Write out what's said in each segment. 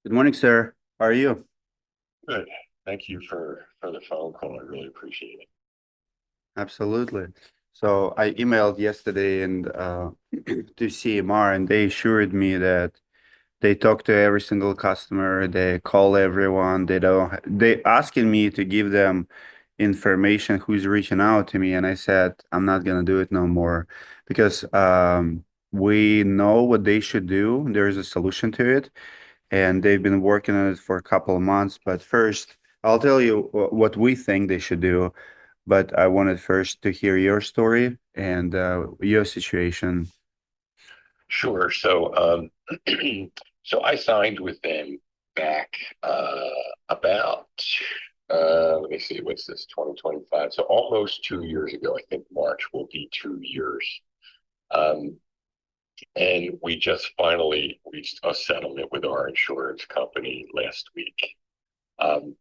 Good morning, sir. How are you? Good. Thank you for the phone call. I really appreciate it. Absolutely. So I emailed yesterday and to CMR, and they assured me that they talk to every single customer, they call everyone, they asking me to give them information who's reaching out to me, and I said I'm not gonna do it no more because we know what they should do. There is a solution to it, and they've been working on it for a couple of months. But first, I'll tell you what we think they should do. But I wanted first to hear your story and your situation. Sure. So I signed with them back about let me see, what's this, 2025? So almost 2 years ago. I think March will be 2 years. Um, and we just finally reached a settlement with our insurance company last week. Um,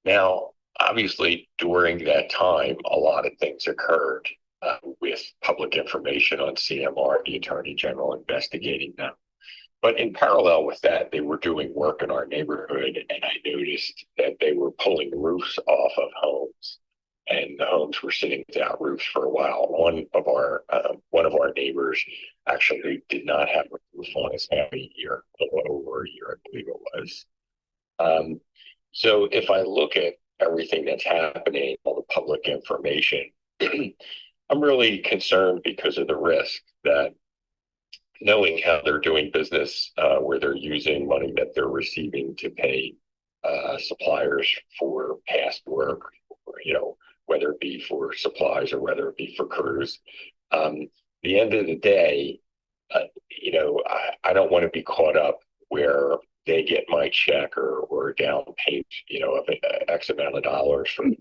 Now, obviously, during that time, a lot of things occurred with public information on CMR, the Attorney General investigating them. But in parallel with that, they were doing work in our neighborhood, and I noticed that they were pulling roofs off of homes, and the homes were sitting without roofs for a while. One of our neighbors actually did not have a roof on his house a year, a little over a year, I believe it was. Um, so if I look at everything that's happening, all the public information, I'm really concerned because of the risk that knowing how they're doing business, where they're using money that they're receiving to pay suppliers for past work, or, whether it be for supplies or whether it be for crews. At the end of the day, I don't want to be caught up where they get my check or down payment, of X amount of dollars from the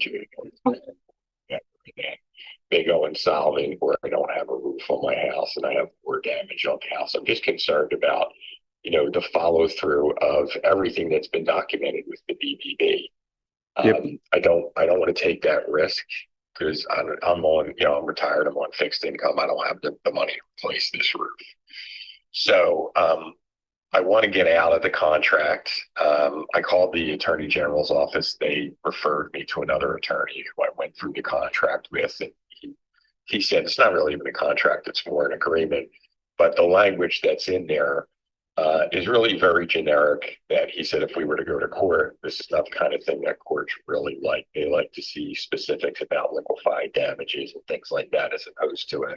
they go insolvent or I don't have a roof on my house and I have more damage on the house. I'm just concerned about, the follow through of everything that's been documented with the BBB. Yep. I don't want to take that risk because I'm on, I'm retired. I'm on fixed income. I don't have the money to replace this roof. So I want to get out of the contract. I called the attorney general's office. They referred me to another attorney who I went through the contract with. And he said it's not really even a contract, it's more an agreement. But the language that's in there is really very generic. That he said if we were to go to court, this is not the kind of thing that courts really like. They like to see specifics about liquefied damages and things like that, as opposed to a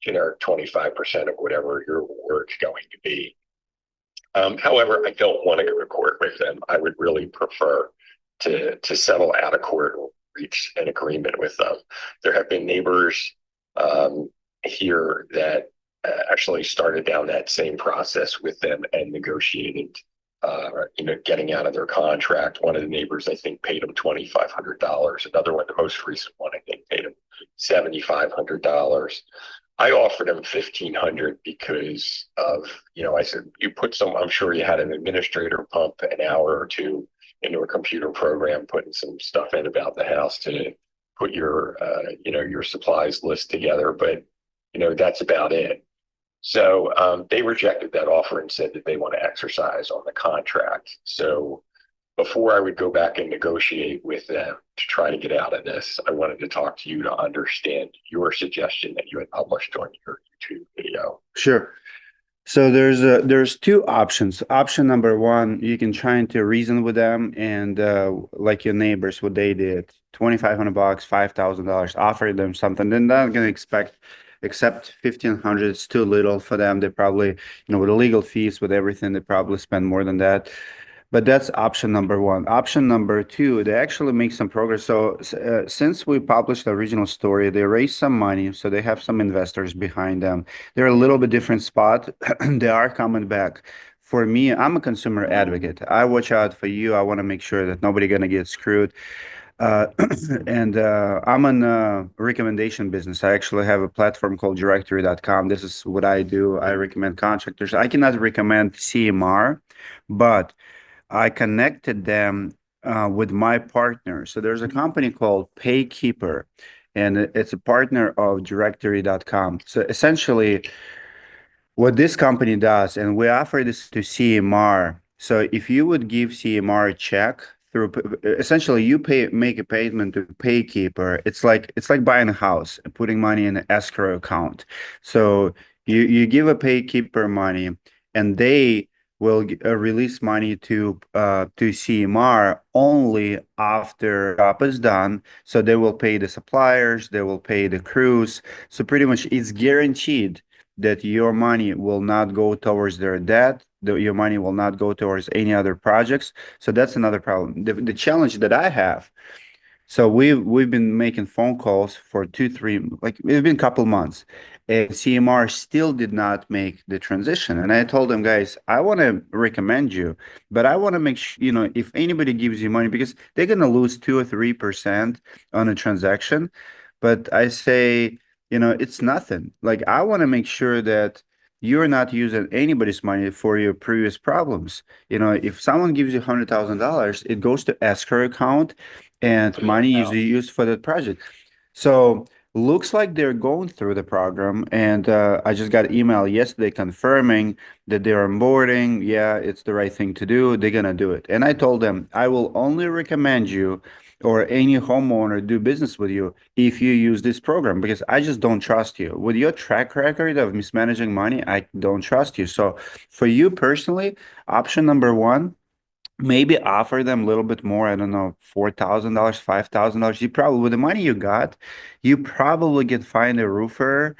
generic 25% of whatever your award's going to be. However, I don't want to go to court with them. I would really prefer to settle out of court or reach an agreement with them. There have been neighbors here that actually started down that same process with them and negotiated, getting out of their contract. One of the neighbors, I think, paid them $2,500. Another one, the most recent one, I think, paid them $7,500. I offered him 1,500 because of, I said, you put some, I'm sure you had an administrator pump an hour or two into a computer program, putting some stuff in about the house to put your supplies list together. But, that's about it. So they rejected that offer and said that they want to exercise on the contract. So before I would go back and negotiate with them to try to get out of this, I wanted to talk to you to understand your suggestion that you had published on your YouTube video. Sure. So there's two options. Option number one, you can try to reason with them and like your neighbors, what they did, 2,500 bucks, $5,000, offer them something. They're not gonna accept 1,500. It's too little for them. They probably, with the legal fees, with everything, they probably spend more than that. But that's option number one. Option number two, they actually make some progress. So since we published the original story, they raised some money, so they have some investors behind them. They're a little bit different spot. They are coming back. For me, I'm a consumer advocate. I watch out for you. I want to make sure that nobody gonna get screwed. Uh, and I'm in recommendation business. I actually have a platform called Directory.com. This is what I do. I recommend contractors. I cannot recommend CMR, but I connected them with my partner. So there's a company called Paykeeper, and it's a partner of Directory.com. So essentially, what this company does, and we offer this to CMR. So if you would give CMR a check through, essentially you make a payment to Paykeeper. It's like buying a house and putting money in an escrow account. So you give a Paykeeper money, and they will release money to CMR only after job is done. So they will pay the suppliers, they will pay the crews. So pretty much it's guaranteed that your money will not go towards their debt, that your money will not go towards any other projects. So that's another problem. The challenge that I have, so we've been making phone calls for 2, 3, like it's been a couple months, and CMR still did not make the transition. And I told them, guys, I want to recommend you, but I want to make sure, if anybody gives you money, because they're gonna lose 2 or 3% on a transaction. But I say, it's nothing. Like I want to make sure that you're not using anybody's money for your previous problems. If someone gives you $100,000, it goes to escrow account and For the money is account. used for that project. So looks like they're going through the program, and I just got email yesterday confirming that they're onboarding. Yeah, it's the right thing to do. They're gonna do it. And I told them I will only recommend you or any homeowner do business with you if you use this program, because I just don't trust you. With your track record of mismanaging money, I don't trust you. So for you personally, option number one, maybe offer them a little bit more. I don't know, $4,000, $5,000. You probably, with the money you got, you probably can find a roofer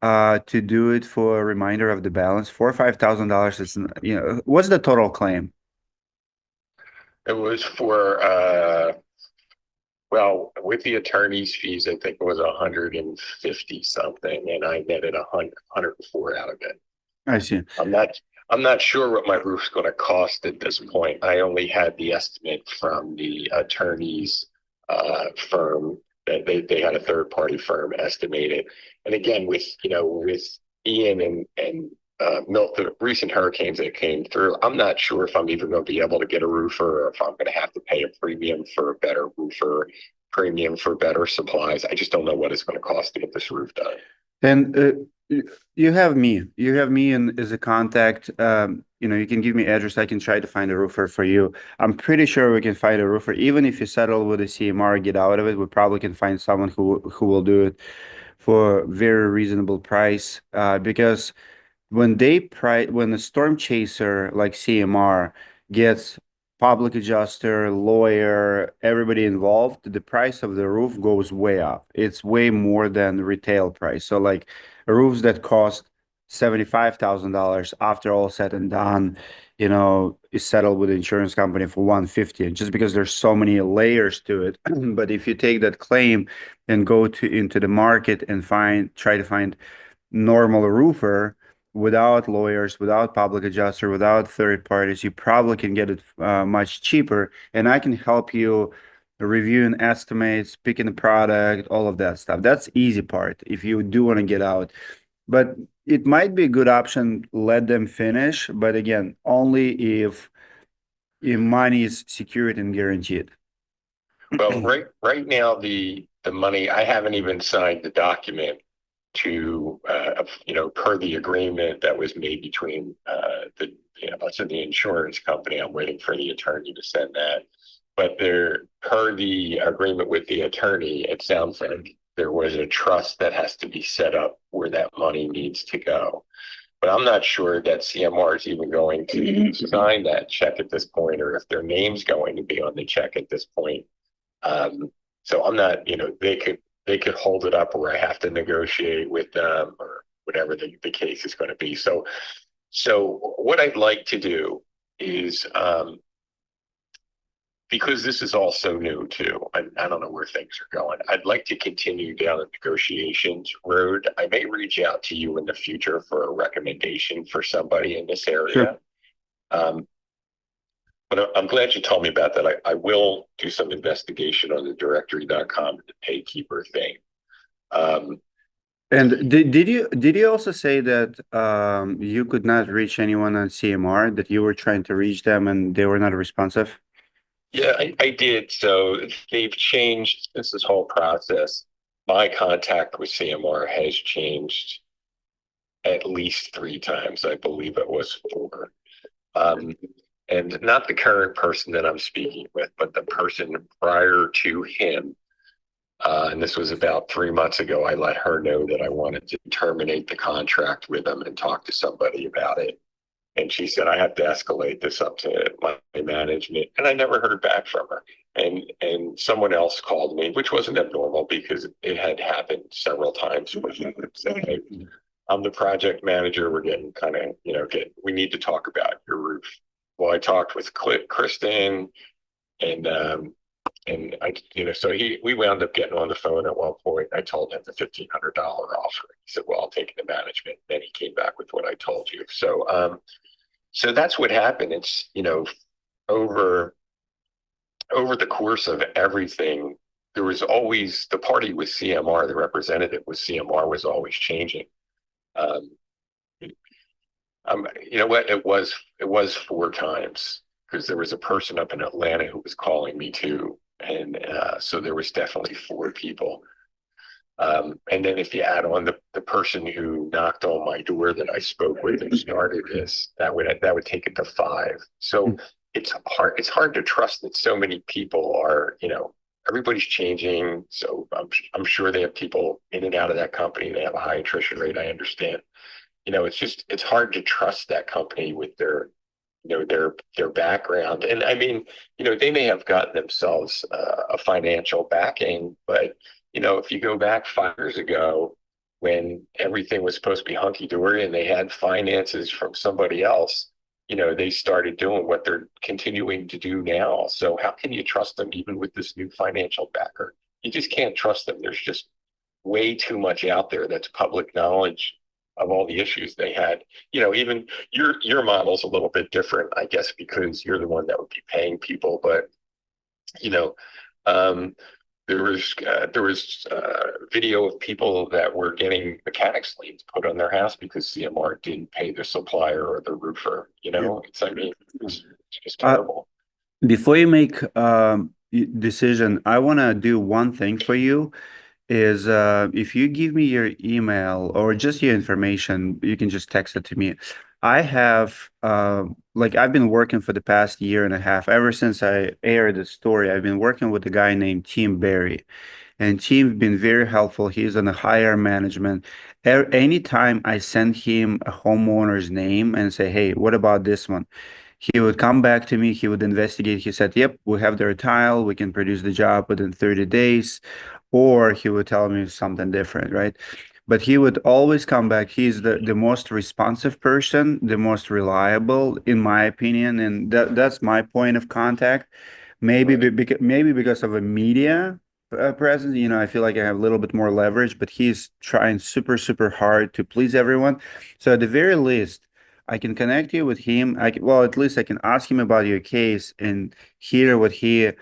to do it for a reminder of the balance. $4 or $5,000 is, what's the total claim? It was for well, with the attorney's fees, I think it was 150 something, and I netted 104 out of it. I see. I'm not I'm not sure what my roof's going to cost at this point. I only had the estimate from the attorney's firm that they had a third party firm estimate it. And again, with Ian and Milt, the recent hurricanes that came through, I'm not sure if I'm even going to be able to get a roofer, or if I'm going to have to pay a premium for a better roofer, premium for better supplies. I just don't know what it's going to cost to get this roof done. And you have me. You have me and as a contact. You can give me address. I can try to find a roofer for you. I'm pretty sure we can find a roofer. Even if you settle with a CMR, get out of it, we probably can find someone who will do it for a very reasonable price. Because when the storm chaser like CMR gets public adjuster, lawyer, everybody involved, the price of the roof goes way up. It's way more than retail price. So like roofs that cost $75,000 after all said and done, is settled with the insurance company for 150, just because there's so many layers to it. But if you take that claim and go into the market and try to find normal roofer without lawyers, without public adjuster, without third parties, you probably can get it much cheaper. And I can help you reviewing estimates, picking the product, all of that stuff. That's easy part if you do want to get out. But it might be a good option, let them finish. But again, only if money is secured and guaranteed. Well, right now the money, I haven't even signed the document to per the agreement that was made between the us and the insurance company. I'm waiting for the attorney to send that. But there, per the agreement with the attorney, it sounds like there was a trust that has to be set up where that money needs to go. But I'm not sure that CMR is even going to sign that check at this point, or if their name's going to be on the check at this point. So I'm not, they could hold it up where I have to negotiate with them, or whatever the case is going to be. So what I'd like to do is, because this is all so new too, I don't know where things are going. I'd like to continue down the negotiations road. I may reach out to you in the future for a recommendation for somebody in this Sure. area. Um, but I'm glad you told me about that. I will do some investigation on the Directory.com and the Paykeeper thing. Um, And did you also say that you could not reach anyone on CMR, that you were trying to reach them and they were not responsive? yeah, I did. So they've changed since this whole process. My contact with CMR has changed at least three times. I believe it was four. Um, And not the current person that I'm speaking with, but the person prior to him. And this was about 3 months ago. I let her know that I wanted to terminate the contract with them and talk to somebody about it. And she said, I have to escalate this up to my management. And I never heard back from her. And someone else called me, which wasn't abnormal because it had happened several times. Said, hey, I'm the project manager. We're getting kind of, we need to talk about your roof. Well, I talked with Kristen and so we wound up getting on the phone at one point. I told him the $1,500 offer. He said, well, I'll take it to management. Then he came back with what I told you. So that's what happened. It's, over the course of everything, there was always the party with CMR, the representative with CMR was always changing. You know what? It was 4 times because there was a person up in Atlanta who was calling me too. And so there was definitely 4 people. And then if you add on the person who knocked on my door that I spoke with and started this, that would take it to 5. So it's hard to trust that so many people are, everybody's changing. So I'm sure they have people in and out of that company. They have a high attrition rate. I understand. It's hard to trust that company with their background. And I mean, they may have gotten themselves a financial backing, but if you go back 5 years ago when everything was supposed to be hunky-dory and they had finances from somebody else, they started doing what they're continuing to do now. So how can you trust them even with this new financial backer? You just can't trust them. There's just way too much out there that's public knowledge of all the issues they had. Even your model's a little bit different, I guess, because you're the one that would be paying people. But there was video of people that were getting mechanics liens put on their house because CMR didn't pay the supplier or the roofer. It's just terrible. Before you make decision, I want to do one thing for you. Is if you give me your email or just your information, you can just text it to me. I have I've been working for the past year and a half. Ever since I aired the story, I've been working with a guy named Tim Berry. And Tim's been very helpful. He's on the higher management. Anytime I send him a homeowner's name and say, hey, what about this one? He would come back to me. He would investigate. He said, yep, we have their tile. We can produce the job within 30 days. Or he would tell me something different, right? But he would always come back. He's the most responsive person, the most reliable, in my opinion. And that's my point of contact. Maybe because of a media presence, I feel like I have a little bit more leverage, but he's trying super, super hard to please everyone. So at the very least, I can connect you with him. At least I can ask him about your case and hear what he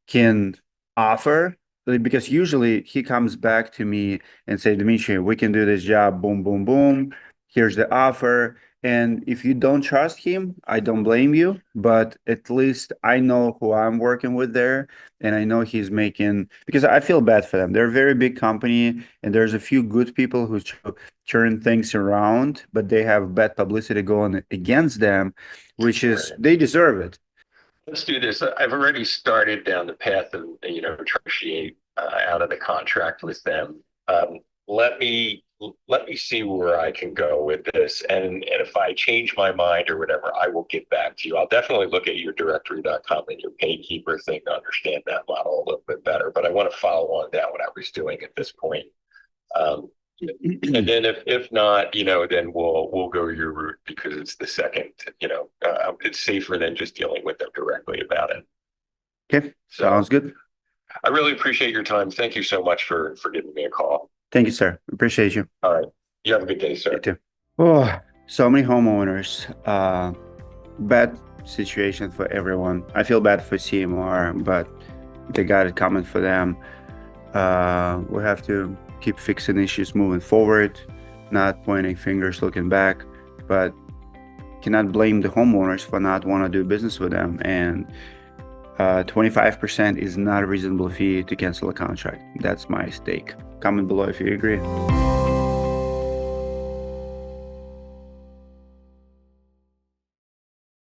can offer, because usually he comes back to me and say, Dmitry, we can do this job, boom, boom, boom. Here's the offer. And if you don't trust him, I don't blame you, but at least I know who I'm working with there. And I know he's making, because I feel bad for them. They're a very big company and there's a few good people who turn things around, but they have bad publicity going against them, which is, they deserve it. Let's do this. I've already started down the path of, negotiate out of the contract with them. Let me see where I can go with this. And if I change my mind or whatever, I will get back to you. I'll definitely look at your Directory.com and your Paykeeper thing to understand that model a little bit better. But I want to follow on down what I was doing at this point. And then if not, then we'll go your route because it's the second, it's safer than just dealing with them directly about it. Okay, sounds good. I really appreciate your time. Thank you so much for giving me a call. Thank you, sir. Appreciate you. All right. You have a good day, sir. You too. Oh, so many homeowners. Bad situation for everyone. I feel bad for CMR, but they got it coming for them. We have to keep fixing issues moving forward, not pointing fingers, looking back, but cannot blame the homeowners for not want to do business with them. And 25% is not a reasonable fee to cancel a contract. That's my stake. Comment below if you agree.